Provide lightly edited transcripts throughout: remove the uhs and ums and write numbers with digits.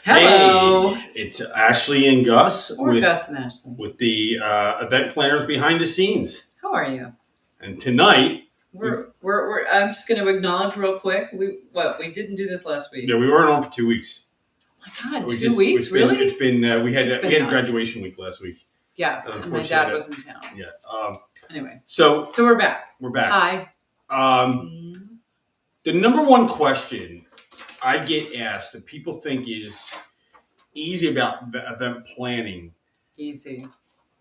Hello. Hey, it's Ashley and Gus Or Gus and Ashley. with the event planners behind the scenes. How are you? And tonight, we're I'm just going to acknowledge real quick. We didn't do this last week. yeah, we weren't on for 2 weeks. Oh my God, 2 weeks, really? It's been we had nuts. graduation week last week. Yes, and my dad was in town. Yeah. Anyway, so we're back. We're back. Hi. The number one question I get asked that people think is easy about event planning. Easy.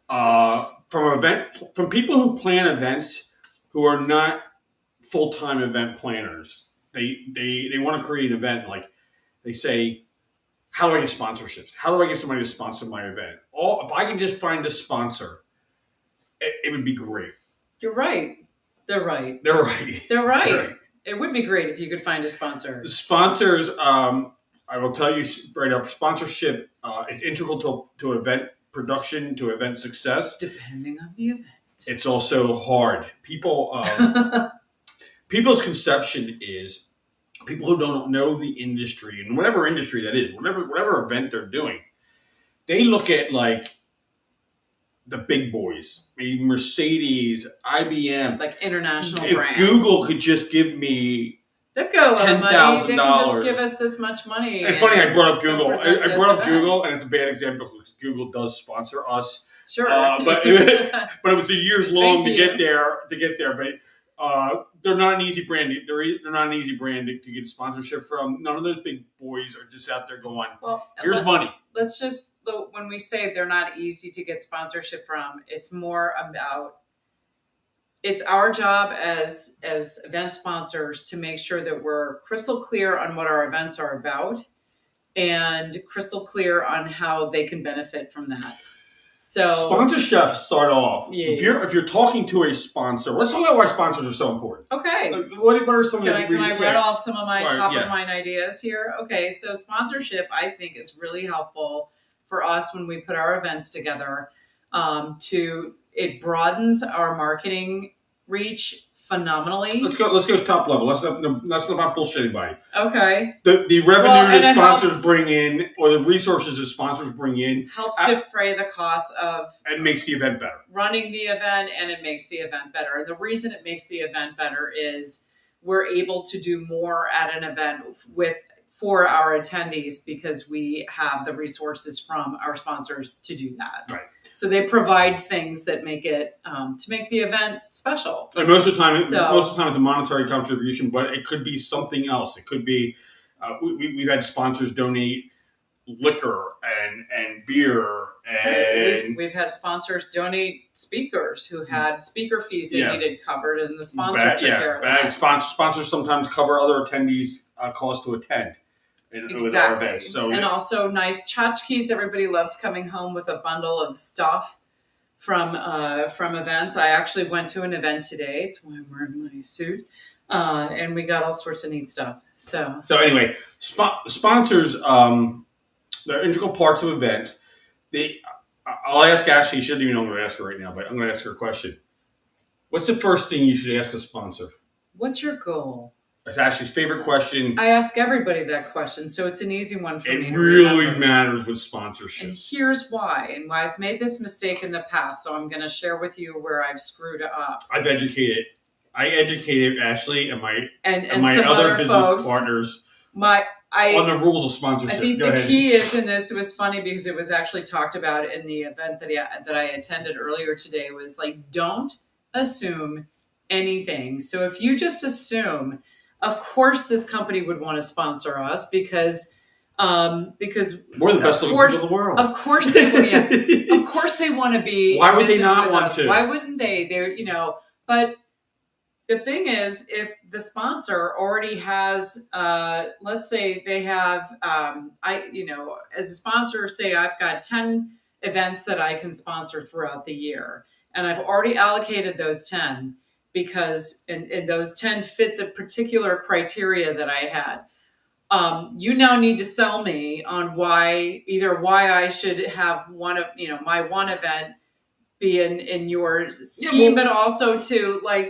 From people who plan events who are not full-time event planners. They want to create an event, like they say, how do I get sponsorships? How do I get somebody to sponsor my event? If I can just find a sponsor, it would be great. You're right. They're right. They're right. They're right. It would be great if you could find a sponsor. Sponsors, I will tell you right up, sponsorship is integral to event production, to event success. Depending on the event. It's also hard. People's conception is people who don't know the industry, and whatever industry that is, whatever event they're doing, they look at like the big boys, maybe Mercedes, IBM, like international if brands. Google could just give me they've got a lot of money. They can just $10,000. give us this much money. It's funny I brought up Google. I brought up event. Google, and it's a bad example because Google does sponsor us. Sure, but it was a years long to get there. But they're not an easy brand. They're not an easy brand to get sponsorship from. None of those big boys are just out there going, "Here's money." Let's just, when we say they're not easy to get sponsorship from, it's more about, it's our job as event sponsors to make sure that we're crystal clear on what our events are about and crystal clear on how they can benefit from that. So sponsorships start off. Yes. If you're talking to a sponsor, let's talk about why sponsors are so important. Okay. What are some of the reasons? Can I read off some of my top of mind ideas here? Okay, so sponsorship, I think, is really helpful for us when we put our events together. It broadens our marketing reach phenomenally. Let's go top level. Let's not bullshit anybody. Okay. The revenue that sponsors bring in, or the resources that sponsors bring in, helps defray the cost of. It makes the event better. Running the event, and it makes the event better. And the reason it makes the event better is we're able to do more at an event for our attendees because we have the resources from our sponsors to do that. Right. So they provide things that make it to make the event special. And most of the time, it's a monetary contribution, but it could be something else. It could be we've had sponsors donate liquor and beer, and we've had sponsors donate speakers who had speaker fees they needed covered, and the sponsor took care of that. Sponsors sometimes cover other attendees' costs to attend. With our events. And also nice tchotchkes. Everybody loves coming home with a bundle of stuff from events. I actually went to an event today. It's why I'm wearing my suit. And we got all sorts of neat stuff. So anyway, sponsors, they're integral parts of event. I'll ask Ashley. She doesn't even know I'm going to ask her right now, but I'm going to ask her a question. What's the first thing you should ask a sponsor? What's your goal? That's Ashley's favorite question. I ask everybody that question, so it's an easy one for me to remember. It really remember. matters with sponsorship. And here's why, and why I've made this mistake in the past, so I'm going to share with you where I've screwed up. I educated Ashley and my some other business folks, partners on the rules of sponsorship. I think the key is, and this was funny because it was actually talked about in the event that I attended earlier today, was like, don't assume anything. So if you just assume, of course, this company would want to sponsor us because we're the best looking people in the world. Of course they will. Yeah. Of course they want to be. Why would they not want to? Why wouldn't they? They're But the thing is, if the sponsor already has, let's say they have, as a sponsor, say I've got 10 events that I can sponsor throughout the year, and I've already allocated those 10. Because and those 10 fit the particular criteria that I had. You now need to sell me on why I should have my one event be in your scheme, but also to I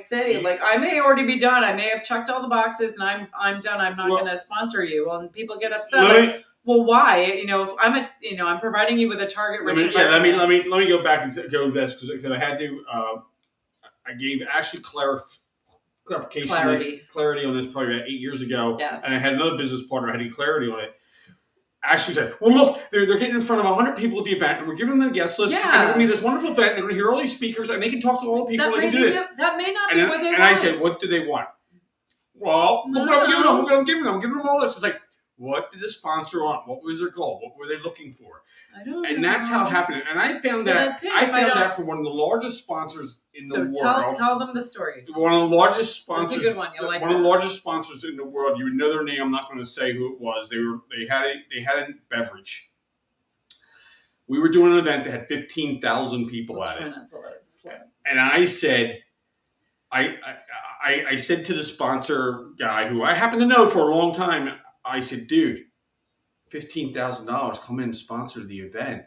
may already be done. I may have checked all the boxes and I'm done. I'm not going to sponsor you. Well, and people get upset. Well, why? If I'm providing you with a target rich environment. Let me go back and go this because I had to. I gave Ashley clarification, clarity on this probably about 8 years ago. Yes. And I had another business partner. I had clarity on it. Ashley said, "Well, look, they're getting in front of 100 people at the event, and we're giving them the guest list. Yeah. And they're going to be this wonderful event. And they're going to hear all these speakers, and they can talk to all the people. They can do this. That may not be what they want." And I said, "What do they want?" Well, look what I'm giving them. Look what I'm giving them. I'm giving them all this. It's like, what did the sponsor want? What was their goal? What were they looking for? I don't know. And that's how it happened. And I found that from one of the largest sponsors in the world. Tell them the story. One of the largest sponsors. That's a good one. You'll like one of the largest sponsors in the world. You would know their name. I'm not going to say who it was. They had a beverage. We were doing an event that had 15,000 people at it. And I said, I said to the sponsor guy, who I happen to know for a long time, I said, dude, $15,000, come in and sponsor the event.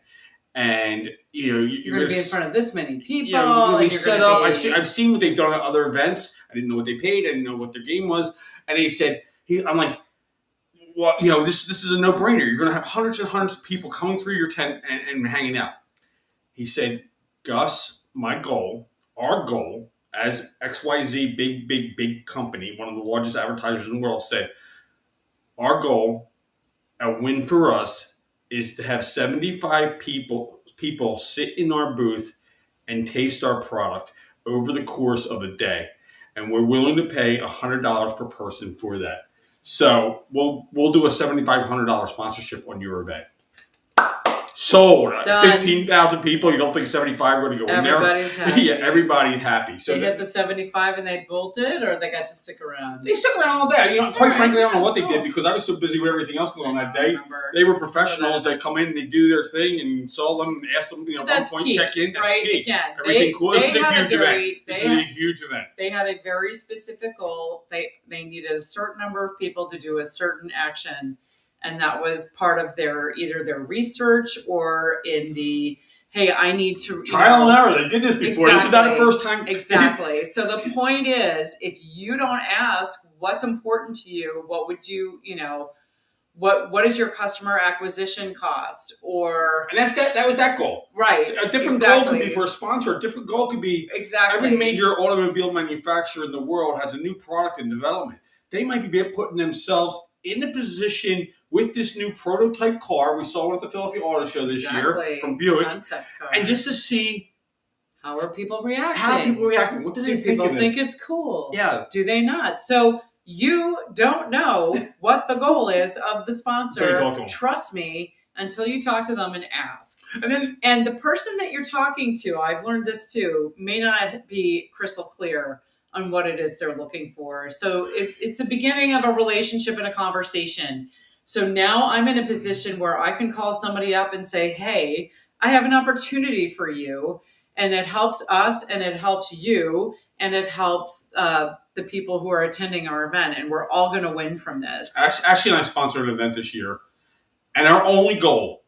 And, you're going to be in front of this many people. Yeah, we set up. I've seen what they've done at other events. I didn't know what they paid. I didn't know what their game was. And he said, I'm like, well, this is a no-brainer. You're going to have hundreds and hundreds of people coming through your tent and hanging out. He said, Gus, our goal, as XYZ big company, one of the largest advertisers in the world, said, our goal, a win for us, is to have 75 people sit in our booth and taste our product over the course of a day. And we're willing to pay $100 per person for that. So we'll do a $7,500 sponsorship on your event. Sold. 15,000 people. You don't think 75 are going to go in there? Everybody's happy. Yeah, everybody's happy. So they hit the 75 and they bolted, or they got to stick around? They stuck around all day. Quite frankly, I don't know what they did because I was so busy with everything else going on that day. They were professionals. They come in and they do their thing and saw them and asked them, at one point, check in. That's key. Again, everything cool. It was a huge event. This was a huge event. They had a very specific goal. They needed a certain number of people to do a certain action. And that was part of either their research or in the, hey, I need to... Trial and error. They did this before. Exactly. This is not the first time. Exactly. So the point is, if you don't ask what's important to you, what would you, what is your customer acquisition cost? And that was that goal. Right. A different goal could be for a sponsor. A different goal could be... Exactly. Every major automobile manufacturer in the world has a new product in development. They might be putting themselves in a position with this new prototype car. We saw one at the Philadelphia Auto Show this year from Buick. Concept car. And just to see how are people reacting? What do they think people think it's cool? Yeah. Do they not? So you don't know what the goal is of the sponsor. Trust me, until you talk to them and ask. And the person that you're talking to, I've learned this too, may not be crystal clear on what it is they're looking for. So it's the beginning of a relationship and a conversation. So now I'm in a position where I can call somebody up and say, hey, I have an opportunity for you. And it helps us and it helps you and it helps the people who are attending our event. And we're all going to win from this. Ashley and I sponsored an event this year. And our only goal,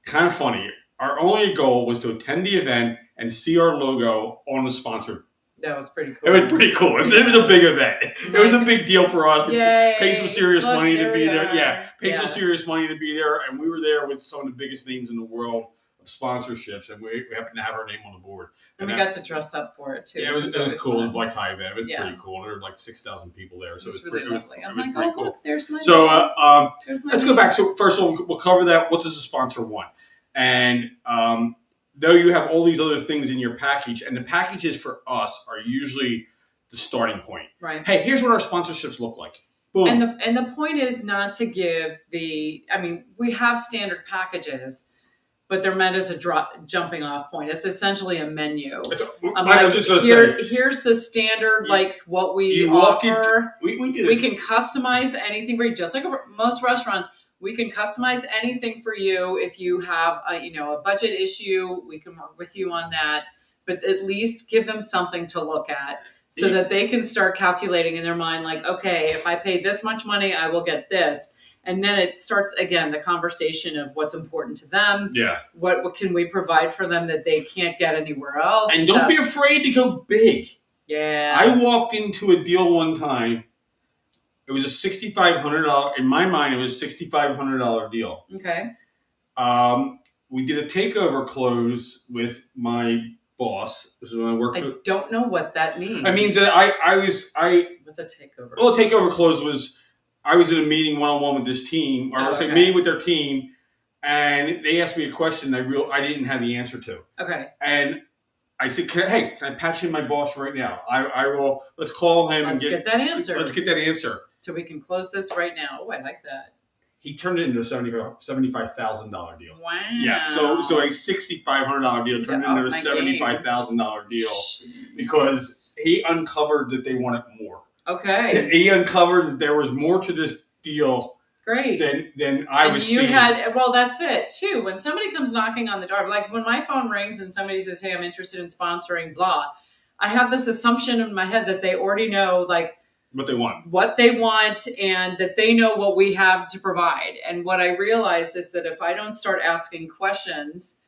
kind of funny, our only goal was to attend the event and see our logo on the sponsor. That was pretty cool. It was pretty cool. It was a big event. It was a big deal for us. We paid some serious money to be there. Yeah, paid some serious money to be there. And we were there with some of the biggest names in the world of sponsorships. And we happened to have our name on the board. And we got to dress up for it, too. Yeah, it was cool. It was like high event. It was pretty cool. There were like 6,000 people there. So it was really lovely. I'm like, oh, look, there's my name. So let's go back. So first of all, we'll cover that. What does the sponsor want? And though you have all these other things in your package, and the packages for us are usually the starting point. Right. Hey, here's what our sponsorships look like. Boom. And the point is not to give we have standard packages, but they're meant as a jumping off point. It's essentially a menu. I was just going to say. Here's the standard, what we offer. We can customize anything for you, just like most restaurants. We can customize anything for you. If you have a budget issue, we can work with you on that. But at least give them something to look at so that they can start calculating in their mind, like, okay, if I pay this much money, I will get this. And then it starts, again, the conversation of what's important to them. Yeah. What can we provide for them that they can't get anywhere else? And don't be afraid to go big. Yeah. I walked into a deal one time. It was a $6,500. In my mind, it was a $6,500 deal. Okay. We did a takeover close with my boss. This is when I worked. I don't know what that means. It means that I was. What's a takeover? Well, a takeover close was I was in a meeting one-on-one with this team, or I was like meeting with their team, and they asked me a question I didn't have the answer to. Okay. And I said, can I patch in my boss right now? I will. Let's call him Let's get that answer. Let's get that answer. So we can close this right now. Oh, I like that. He turned it into a $75,000 deal. Wow. Yeah. So a $6,500 deal turned into a $75,000 deal because he uncovered that they wanted more. Okay. He uncovered that there was more to this deal. Great. Than I was seeing. Well, that's it too. When somebody comes knocking on the door, like when my phone rings and somebody says, "Hey, I'm interested in sponsoring," blah, I have this assumption in my head that they already know, like, what they want, and that they know what we have to provide. And what I realized is that if I don't start asking questions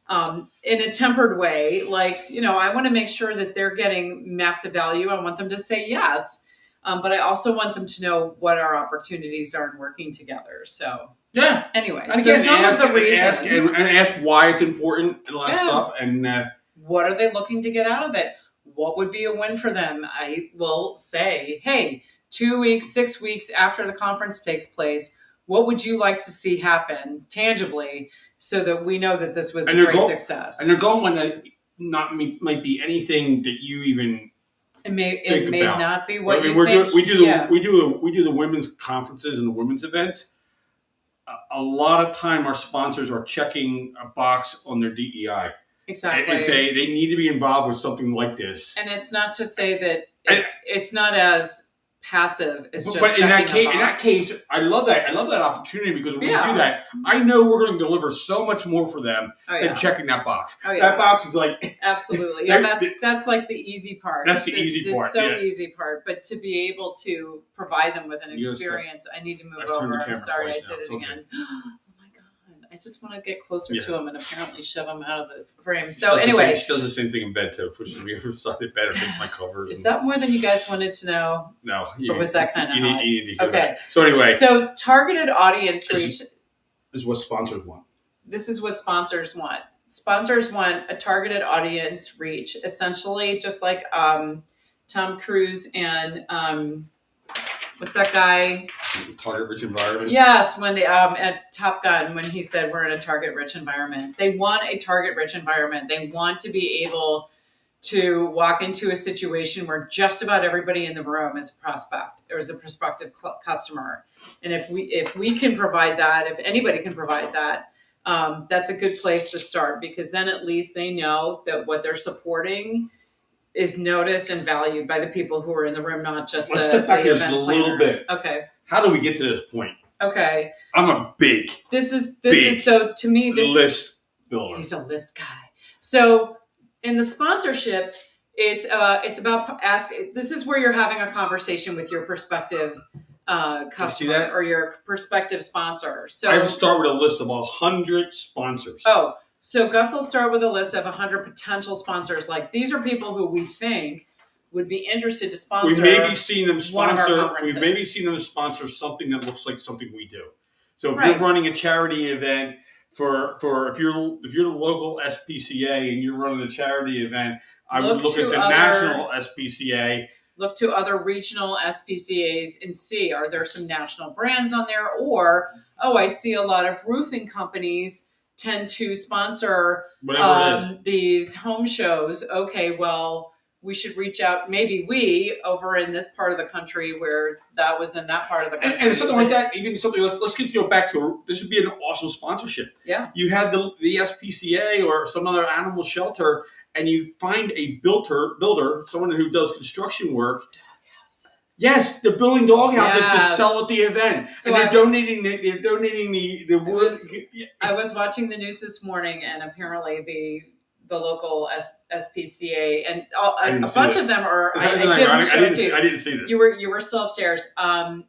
in a tempered way, like, I want to make sure that they're getting massive value. I want them to say yes. But I also want them to know what our opportunities are in working together. So, yeah. Anyway, and so again, some of the reasons. And ask why it's important and all that stuff. And what are they looking to get out of it? What would be a win for them? I will say, hey, 2 weeks, 6 weeks after the conference takes place, what would you like to see happen tangibly so that we know that this was a great success? And their goal might be anything that you even... It may not be what you think. We do the women's conferences and the women's events. A lot of time, our sponsors are checking a box on their DEI. Exactly. They need to be involved with something like this. And it's not to say that it's not as passive as just but in that case, I love that opportunity because when we do that, I know we're going to deliver so much more for them than checking that box. Oh, yeah. That box is like absolutely. Yeah, that's like the easy part. That's the easy part. Easy part. But to be able to provide them with an experience, I need to move over. I'm sorry, I did it again. I just want to get closer to him and apparently shove him out of the frame. So anyway. She does the same thing in bed too. Pushes me over the side of the bed or takes my covers. Is that more than you guys wanted to know? No. Or was that kind of hot? You need to okay. That. So anyway. So targeted audience reach. This is what sponsors want. This is what sponsors want. Sponsors want a targeted audience reach. Essentially just like Tom Cruise and what's that guy? Target-rich environment. Yes, when at Top Gun, when he said we're in a target-rich environment. They want a target-rich environment. They want to be able to walk into a situation where just about everybody in the room is a prospect or is a prospective customer. And if we can provide that, if anybody can provide that, that's a good place to start because then at least they know that what they're supporting is noticed and valued by the people who are in the room, not just Let's step back just a little bit. Okay. How do we get to this point? Okay. I'm a big. This is so to me this list builder. He's a list guy. So in the sponsorships, it's about asking. This is where you're having a conversation with your prospective customer or your prospective sponsor. So I would start with a list of 100 sponsors. Oh. So Gus will start with a list of 100 potential sponsors. Like these are people who we think would be interested to sponsor. We've maybe seen them sponsor something that looks like something we do. So if you're running a charity event for if you're the local SPCA and you're running a charity event, I would look at the national SPCA. Look to other regional SPCAs and see, are there some national brands on there? Or, I see a lot of roofing companies tend to sponsor these home shows. Okay, well, we should reach out. Maybe we over in this part of the country where that was in that part of the country. And something like that, even something. Let's go back to this would be an awesome sponsorship. Yeah, you had the SPCA or some other animal shelter, and you find a builder, someone who does construction work. Yes, they're building dog houses to sell at the event, so and they're donating the wood. I was watching the news this morning, and apparently the local SPCA and a bunch of them are. I didn't see this. You were still upstairs.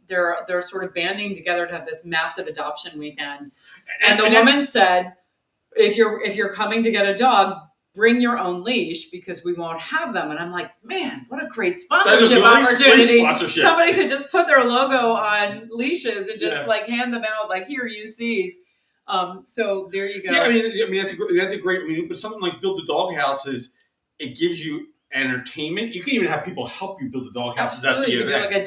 They're sort of banding together to have this massive adoption weekend, and the woman said, "If you're coming to get a dog, bring your own leash because we won't have them. And I'm like, man, what a great That's a sponsorship good opportunity. sponsorship. Somebody could just put their logo on leashes and just Yeah. like hand them out, like, here, use these. So there you go. Yeah, I mean that's a great. I mean, but something like build the dog houses, it gives you entertainment. You can even have people help you build the dog houses at the Absolutely. You event. could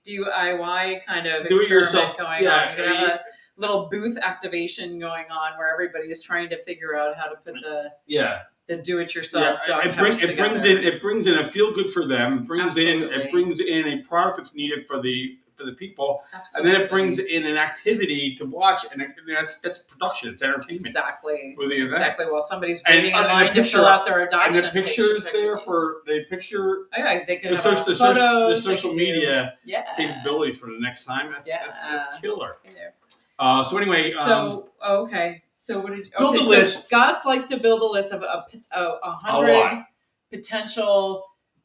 do like a DIY kind of Do it experiment yourself. going on. You could have a little booth activation going on where everybody is trying to figure out how to put the do-it-yourself dog house together. It brings in a feel good for them. Absolutely. It brings in a product that's needed for the people. Absolutely. And then it brings in an activity to watch, and that's production. It's entertainment. Exactly. For the event. Exactly. While somebody's waiting in line to fill out their adoption. And the pictures there for the picture. Oh, yeah, they could the have the social media yeah. capability for the next time. That's killer. There. So anyway. Okay. So what did build a list. Gus likes to build a list of 100 potential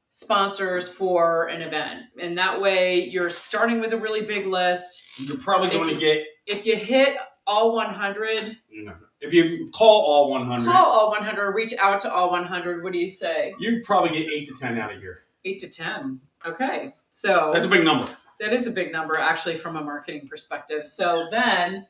sponsors for an event, and that way you're starting with a really big list. You're probably going to get, if you hit all 100, if you call all 100, reach out to all 100. What do you say? You probably get 8 to 10 out of here. 8 to 10. Okay, so that's a big number. That is a big number, actually, from a marketing perspective. So then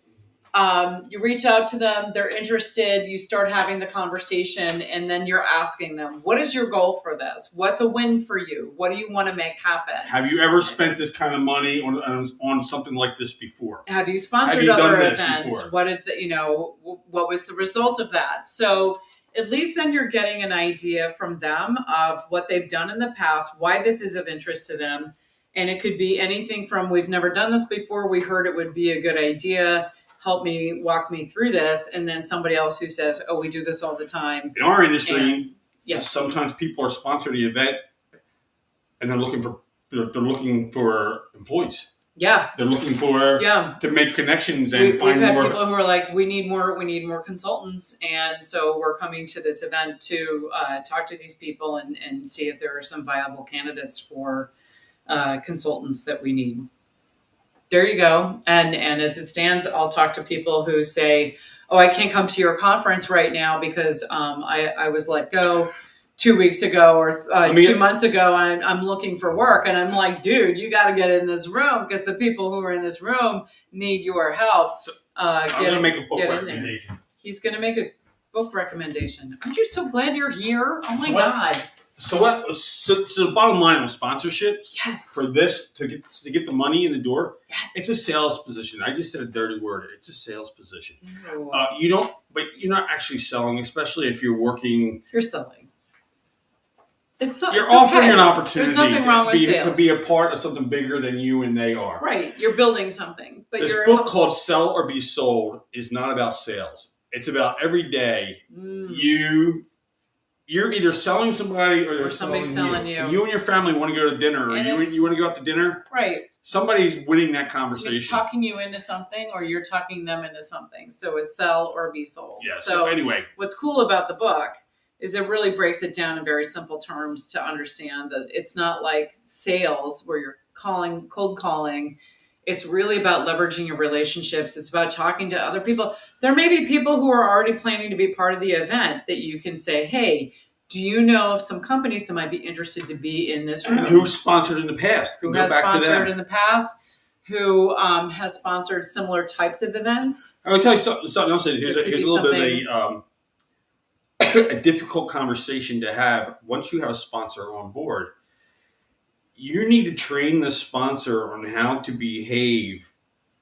you reach out to them, they're interested, you start having the conversation, and then you're asking them, what is your goal for this? What's a win for you? What do you want to make happen? Have you ever spent this kind of money on something like this before? Have you sponsored other events? What was the result of that? So at least then you're getting an idea from them of what they've done in the past, why this is of interest to them. And it could be anything from, we've never done this before, we heard it would be a good idea, walk me through this, and then somebody else who says, oh, we do this all the time. In our industry, sometimes people are sponsoring the event and they're looking for employees. Yeah. They're looking for to make connections and find we've had more. People who are like, we need more consultants, and so we're coming to this event to talk to these people and see if there are some viable candidates for consultants that we need. There you go. And as it stands, I'll talk to people who say, oh, I can't come to your conference right now because I was let go 2 weeks ago or 2 months ago. I'm looking for work. And I'm like, dude, you got to get in this room because the people who are in this room need your help. I'm going to make a book recommendation. He's going to make a book recommendation. Aren't you so glad you're here? Oh, my God. So the bottom line on sponsorship, for this to get the money in the door, it's a sales position. I just said a dirty word. It's a sales position. But you're not actually selling, especially if you're working. You're selling. You're offering an opportunity. There's nothing wrong with sales. To be a part of something bigger than you and they are. Right. You're building something. But this book called Sell or Be Sold is not about sales. It's about every day you're either selling somebody or somebody's selling you. You and your family want to go to dinner, or you want to go out to dinner. Right. Somebody's winning that conversation. So he's talking you into something, or you're talking them into something. So it's sell or be sold. Yeah. So anyway, what's cool about the book is it really breaks it down in very simple terms to understand that it's not like sales where you're cold calling. It's really about leveraging your relationships. It's about talking to other people. There may be people who are already planning to be part of the event that you can say, hey, do you know of some companies that might be interested to be in this room? And who sponsored in the past? Who has sponsored in the past? Who has sponsored similar types of events? I will tell you something else. Here's a little bit of a difficult conversation to have once you have a sponsor on board. You need to train the sponsor on how to behave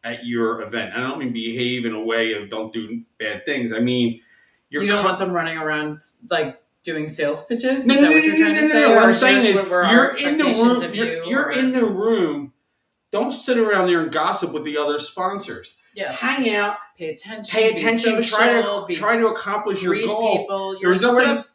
at your event. I don't mean behave in a way of don't do bad things. I mean, you don't want them running around like doing sales pitches? Is that what you're trying to say? What I'm saying is you're in the room. You're in the room. Don't sit around there and gossip with the other sponsors. Yeah. Hang out. Pay attention. Social, try to accomplish your goal. People.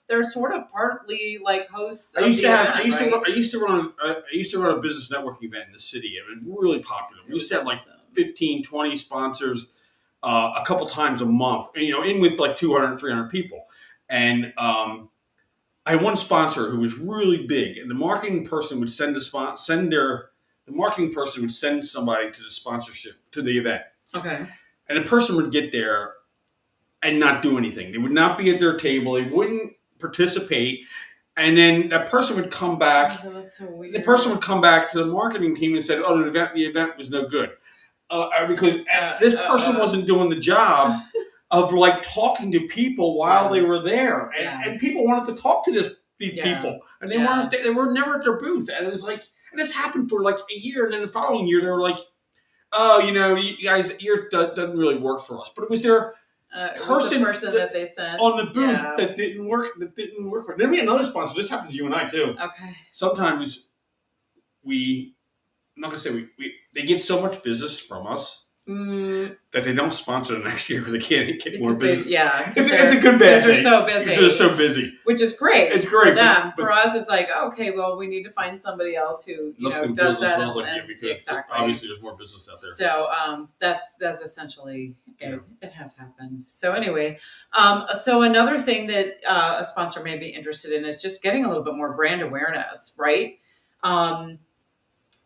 They're sort of partly like hosts. I used to run a business networking event in the city. It was really popular. We used to have like 15, 20 sponsors a couple times a month. And, in with like 200, 300 people. And I had one sponsor who was really big, and the marketing person would send somebody to the sponsorship to the event. Okay. And the person would get there and not do anything. They would not be at their table. They wouldn't participate, and then that person would come back. Oh, that was so weird. The person would come back to the marketing team and said, "Oh, the event was no good because this person wasn't doing the job of like talking to people while they were there, and people wanted to talk to these people, and they weren't. They were never at their booth, and it was like, and this happened for like a year, and then the following year they were like, "Oh, you guys, yours doesn't really work for us," but it was their person that they sent on the booth that didn't work. Then we had another sponsor. This happens to you and I too. Okay. Sometimes I'm not gonna say they get so much business from us that they don't sponsor the next year because they can't get more business. It's a good bad because they're so busy. Because they're so busy, which is great. It's great for them. For us, it's like, okay, well, we need to find somebody else who does that. Exactly. Obviously, there's more business out there. So that's essentially it. It has happened. So anyway, so another thing that a sponsor may be interested in is just getting a little bit more brand awareness, right?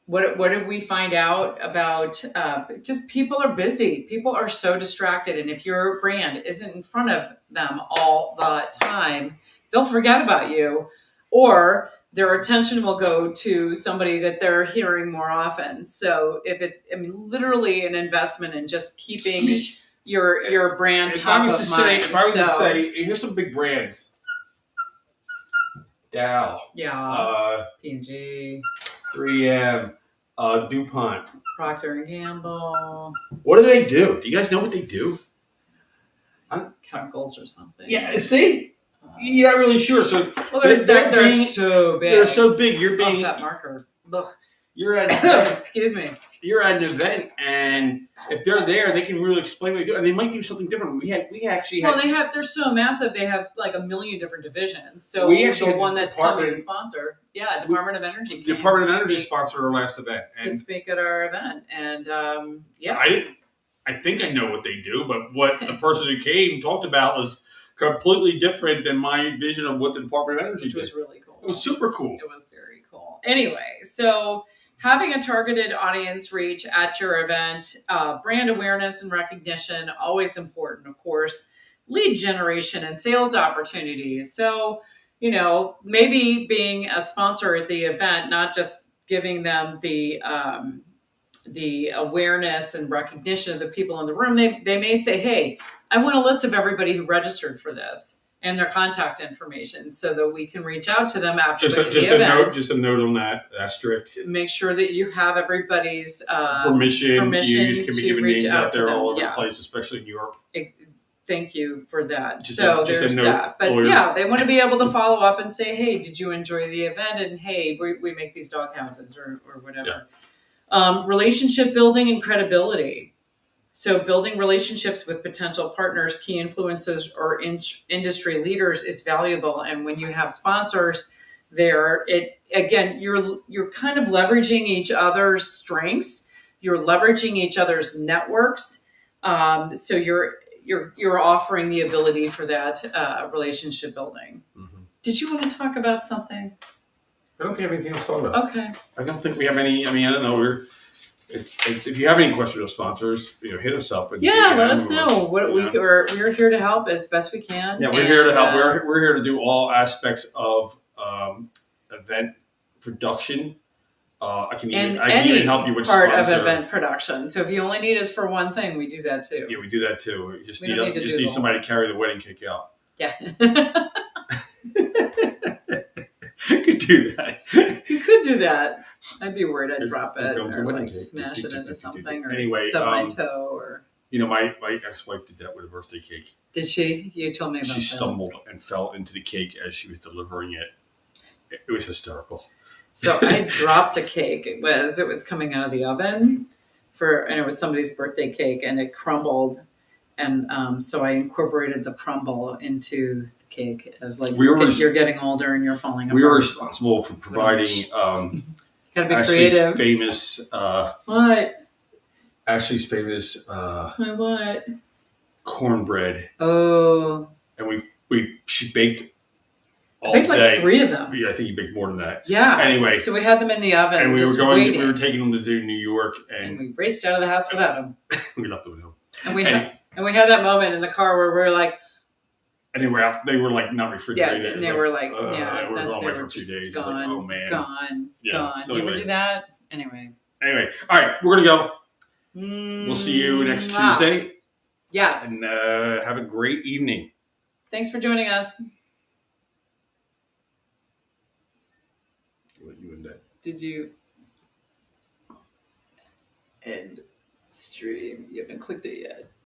What did we find out about just people are busy. People are so distracted. And if your brand isn't in front of them all the time, they'll forget about you, or their attention will go to somebody that they're hearing more often. So if it's, literally an investment in just keeping your brand top of mind. If I was to say, here's some big brands. Dow. Yeah. P&G. 3M. DuPont. Procter & Gamble. What do they do? Do you guys know what they do? Chemicals or something. Yeah, see? You're not really sure. So they're so big. They're so big. You're being... that marker. Ugh. You're at excuse me. You're at an event, and if they're there, they can really explain what they do, and they might do something different. We actually had. Well, they're so massive. They have like a million different divisions. So we actually the one that's coming to sponsor, Department of Energy. The Department of Energy sponsored our last event to speak at our event, and I think I know what they do, but what the person who came talked about was completely different than my vision of what the Department of Energy did. Which was really cool. It was super cool. It was very cool. Anyway, so. Having a targeted audience reach at your event, brand awareness and recognition, always important, of course, lead generation and sales opportunities. So, maybe being a sponsor at the event, not just giving them the awareness and recognition of the people in the room. They may say, hey, I want a list of everybody who registered for this and their contact information so that we can reach out to them after the event. Just a note on that asterisk. Make sure that you have everybody's permission. You can be giving names out there all over the place, especially in New York. Thank you for that. There's that. But they want to be able to follow up and say, hey, did you enjoy the event? And hey, we make these dog houses or whatever. Yeah. Relationship building and credibility. So building relationships with potential partners, key influencers, or industry leaders is valuable. And when you have sponsors there, you're kind of leveraging each other's strengths. You're leveraging each other's networks. So you're offering the ability for that relationship building. Mm-hmm. Did you want to talk about something? I don't think I have anything else to talk about. Okay. I don't think we have any. I don't know. If you have any questions with sponsors, hit us up. Let us know. We're here to help as best we can. Yeah, we're here to help. We're here to do all aspects of event production. I can even help you with part of event production. So if you only need us for one thing, we do that too. Yeah, we do that too. You just need somebody to carry the wedding cake out. Yeah. Could do that. You could do that. I'd be worried I'd drop it or smash it into something or stub my toe or. My ex-wife did that with a birthday cake. Did she? You told me about that. She stumbled and fell into the cake as she was delivering it. It was hysterical. So I dropped a cake. It was coming out of the oven and it was somebody's birthday cake and it crumbled. And so I incorporated the crumble into the cake as you're getting older and you're falling apart. We were responsible for providing gotta be Ashley's creative. famous what? Ashley's famous what? Cornbread. Oh. And she baked all baked day. Like 3 of them. Yeah, I think you baked more than that. Yeah. Anyway. So we had them in the oven. And we were taking them to New York and we raced out of the house without them. We left them at home. And we had that moment in the car where we were like, and they were out. They were like not Yeah, refrigerated. and they were like, we were they going away for were a few just days. I was like, gone, oh man, gone. So You ever anyway. do that? Anyway, all right, we're gonna go. We'll see you next Tuesday. Yes. And have a great evening. Thanks for joining us. Let you end that. Did you end stream? You haven't clicked it yet.